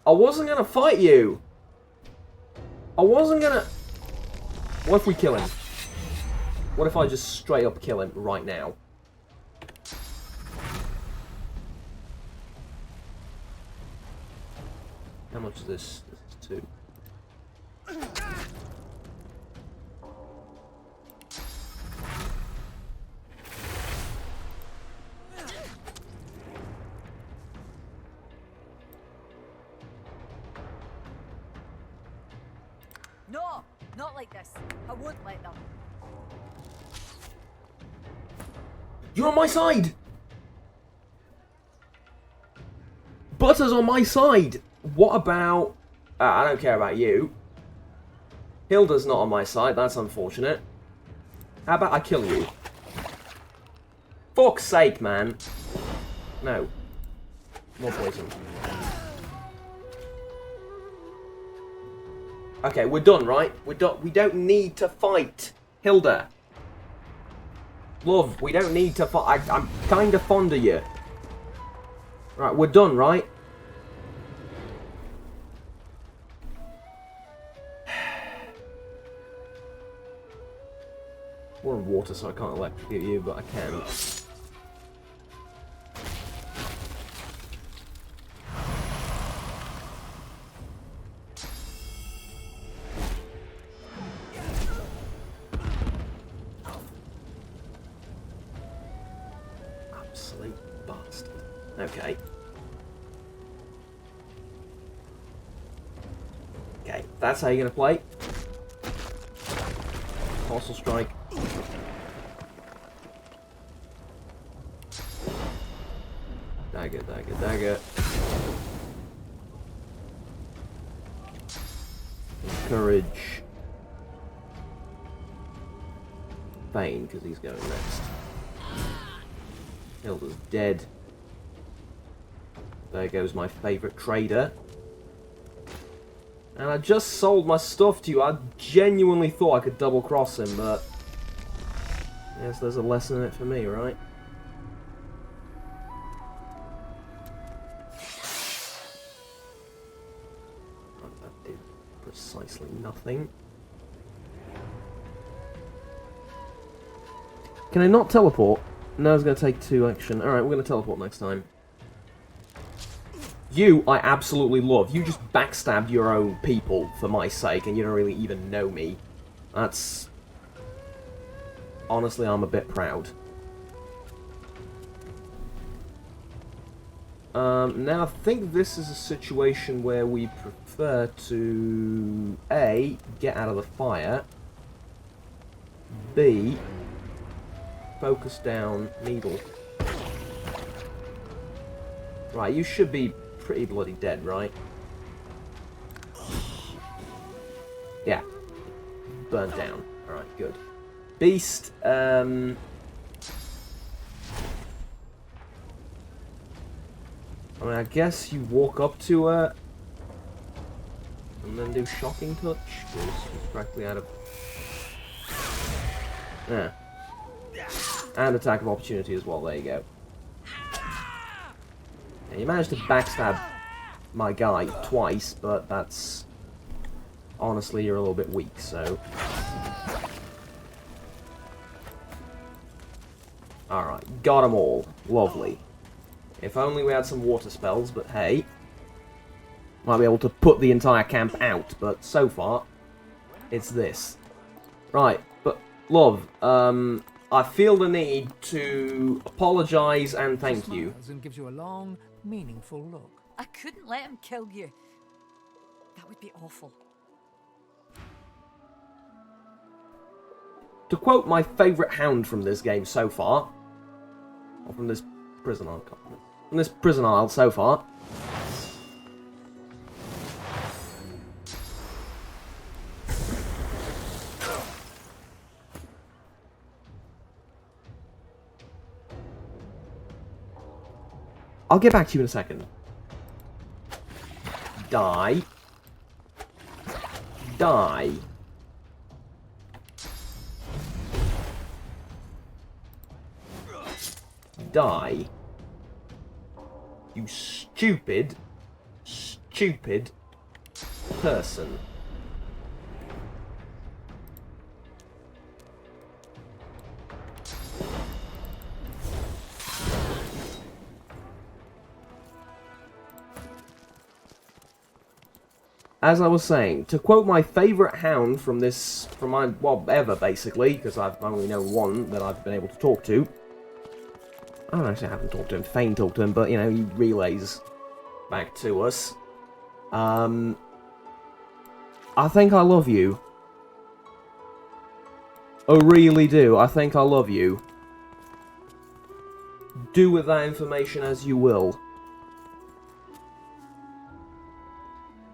I wasn't gonna fight you. I wasn't gonna... What if we kill him? What if I just straight up kill him right now? How much is this? This is 2. No, not like this. I won't let them. You're on my side! Butter's on my side! What about... I don't care about you. Hilda's not on my side, that's unfortunate. How about I kill you? Fuck's sake, man. No. More poison. Okay, we're done, right? We don't need to fight Hilda. Love, we don't need to fight. I'm kind of fond of you. Right, we're done, right? We're in water, so I can't electrocute you, but I can. Absolute bastard. Okay. Okay, that's how you're gonna play. Colossal Strike. Dagger, dagger, dagger. Courage. Bane, because he's going next. Hilda's dead. There goes my favourite trader. And I just sold my stuff to you. I genuinely thought I could double cross him, but... Yes, there's a lesson in it for me, right? That did precisely nothing. Can I not teleport? No, it's going to take 2 action. Alright, we're going to teleport next time. You, I absolutely love. You just backstabbed your own people for my sake, and you don't really even know me. That's... Honestly, I'm a bit proud. Now, I think this is a situation where we prefer to... A, get out of the fire. B, focus down needle. Right, you should be pretty bloody dead, right? Yeah. Burnt down. Alright, good. Beast, I mean, I guess you walk up to her and then do shocking touch, because she's practically out of... Yeah. And attack of opportunity as well, there you go. Yeah, you managed to backstab my guy twice, but that's... Honestly, you're a little bit weak, so... Alright, got them all. Lovely. If only we had some water spells, but hey. Might be able to put the entire camp out, but so far, it's this. Right, but, love, I feel the need to apologise and thank you. And gives you a long, meaningful look. I couldn't let him kill you. That would be awful. To quote my favourite hound from this game so far, or from this prison isle, from this prison isle so far, I'll get back to you in a second. Die. Die. Die. You stupid, stupid person. As I was saying, to quote my favourite hound from this, from my, well, ever basically, because I've only known one that I've been able to talk to. I don't actually haven't talked to him, Fane talked to him, but, you know, he relays back to us. I think I love you. I really do. I think I love you. Do with that information as you will.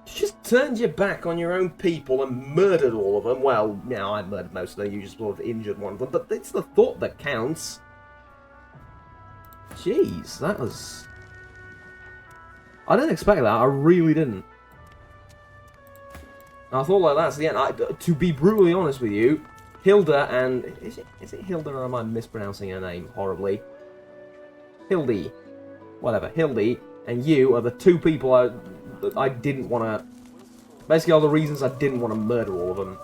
You just turned your back on your own people and murdered all of them. Well, now I murdered most of them, you just sort of injured one of them, but it's the thought that counts. Jeez, that was... I didn't expect that, I really didn't. I thought like that's the end. To be brutally honest with you, Hilda and... Is it Hilda or am I mispronouncing her name horribly? Hildy. Whatever, Hildy and you are the two people I didn't want to... Basically all the reasons I didn't want to murder all of them.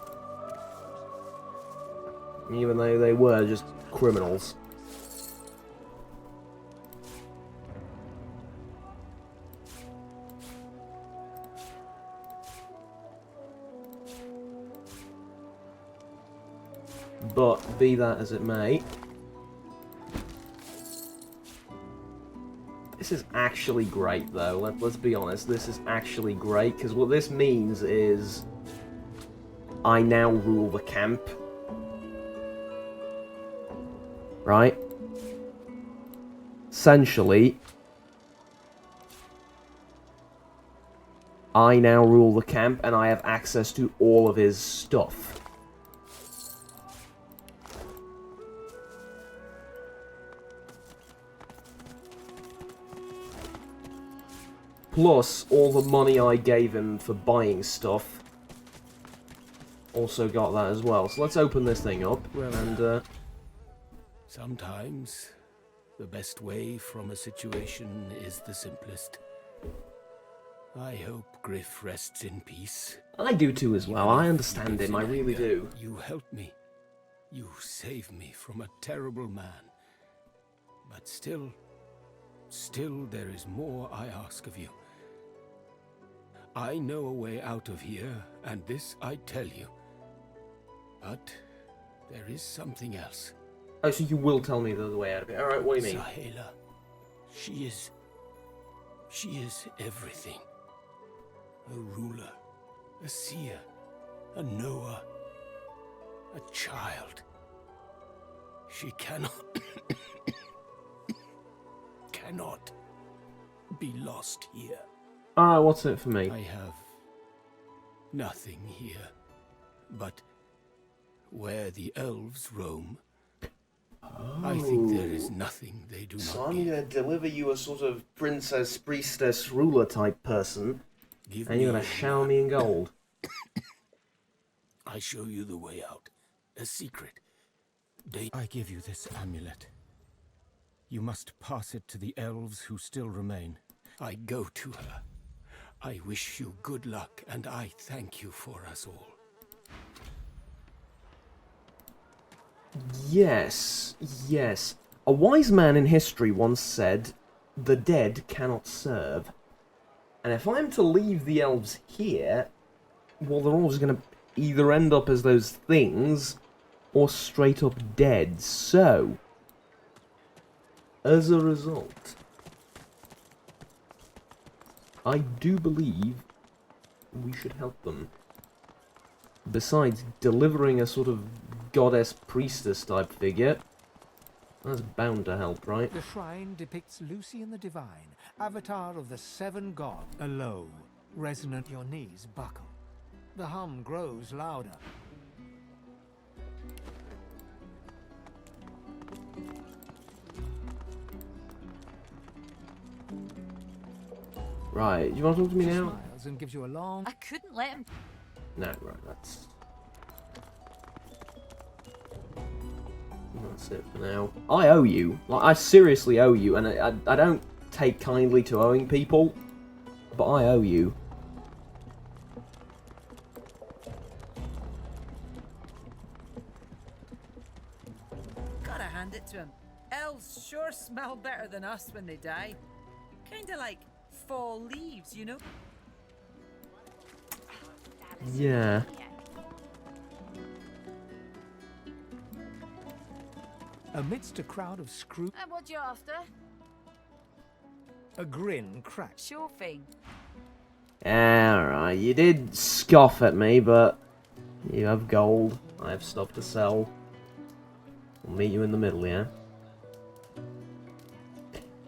Even though they were just criminals. But, be that as it may, this is actually great, though. Let's be honest, this is actually great, because what this means is I now rule the camp. Right? Essentially, I now rule the camp, and I have access to all of his stuff. Plus, all the money I gave him for buying stuff. Also got that as well. So let's open this thing up, and, Sometimes, the best way from a situation is the simplest. I hope Griff rests in peace. I do too as well. I understand him, I really do. You helped me. You saved me from a terrible man. But still there is more I ask of you. I know a way out of here, and this I tell you. But there is something else. Oh, so you will tell me the way out of it. Alright, what do you mean? Sahela. She is everything. A ruler, a seer, a knower, a child. She cannot be lost here. Alright, what's it for me? I have nothing here, but where the elves roam, I think there is nothing they do So not I'm give. going to deliver you a sort of princess, priestess, ruler type person, and you're going to shower me in gold. I show you the way out. A secret. I give you this amulet. You must pass it to the elves who still remain. I go to her. I wish you good luck, and I thank you for us all. Yes, yes. A wise man in history once said, "The dead cannot serve." And if I'm to leave the elves here, well, they're all just going to either end up as those things, or straight up dead. So, as a result, I do believe we should help them. Besides delivering a sort of goddess priestess type figure, that's bound to help, right? The shrine depicts Lucy and the Divine, avatar of the 7 gods. A low, resonant, your knees buckle. The hum grows louder. Right, you want to talk to me She now? smiles and gives you a long... I couldn't let him... No, right, that's it for now. I owe you. Like, I seriously owe you, and I don't take kindly to owing people, but I owe you. Gotta hand it to him. Elves sure smell better than us when they die. Kinda like fall leaves, you know? Yeah. Amidst a crowd of screw... And what you after? A grin cracks. Sure thing. Alright, you did scoff at me, but you have gold. I have stuff to sell. We'll meet you in the middle, yeah?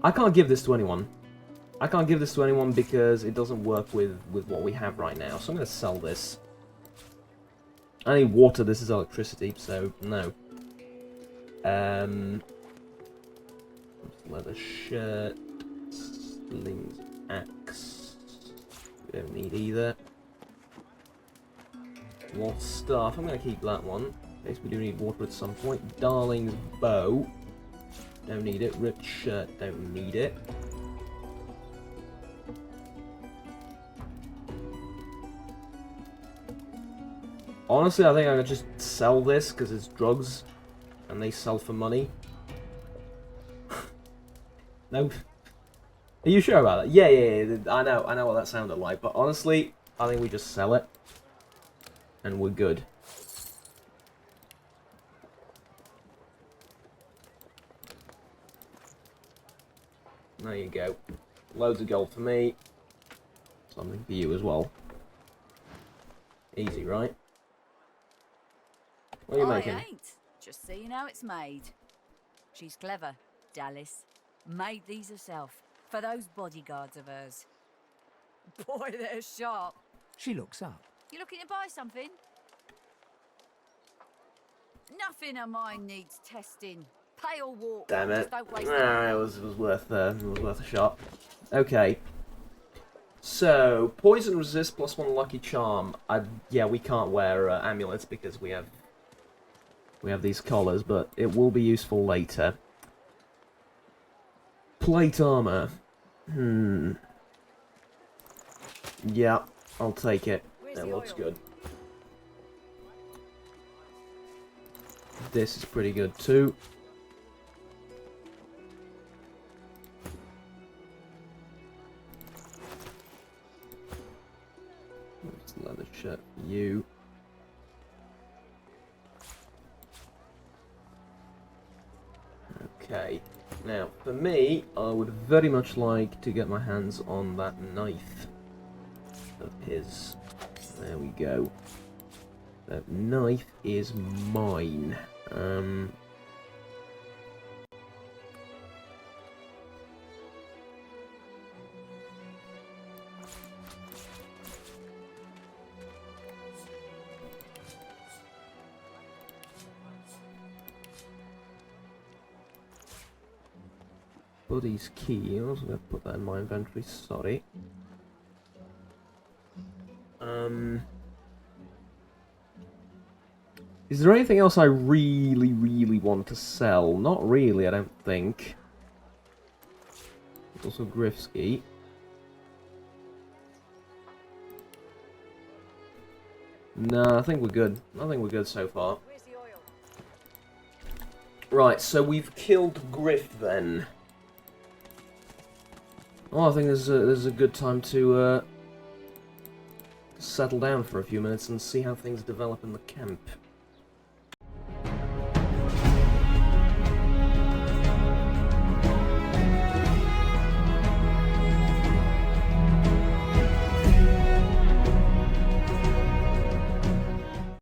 I can't give this to anyone. I can't give this to anyone because it doesn't work with what we have right now. So I'm going to sell this. I need water, this is electricity, so no. Leather shirt. Slings, axe. We don't need either. More stuff. I'm going to keep that one. In case we do need water at some point. Darling's bow. Don't need it. Ripped shirt. Don't need it. Honestly, I think I could just sell this because it's drugs. And they sell for money. No. Are you sure about that? Yeah. I know what that sounded like. But honestly, I think we just sell it. And we're good. There you go. Loads of gold for me. Something for you as well. Easy, right? What are you making? I ain't. Just seeing how it's made. She's clever, Dallas. Made these herself. For those bodyguards of hers. Boy, they're sharp. She looks up. You looking to buy something? Nothing of mine needs testing. Pay or walk. Damn it. Just don't waste Nah, it was worth a shot. Okay. So, poison resist +1 lucky charm. Yeah, we can't wear amulets because we have these collars, but it will be useful later. Plate armor. Yeah, I'll take it. That looks good. This is pretty good too. shirt for you. Okay, now for me, I would very much like to get my hands on that knife of his. There we go. That knife is mine. Buddy's key. I was going to put that in my inventory. Sorry. Is there anything else I really want to sell? Not really, I don't think. There's also Grifsky. No, I think we're good. I think we're good so far. Right, so we've killed Griff then. Well, I think this is a good time to settle down for a few minutes and see how things develop in the camp.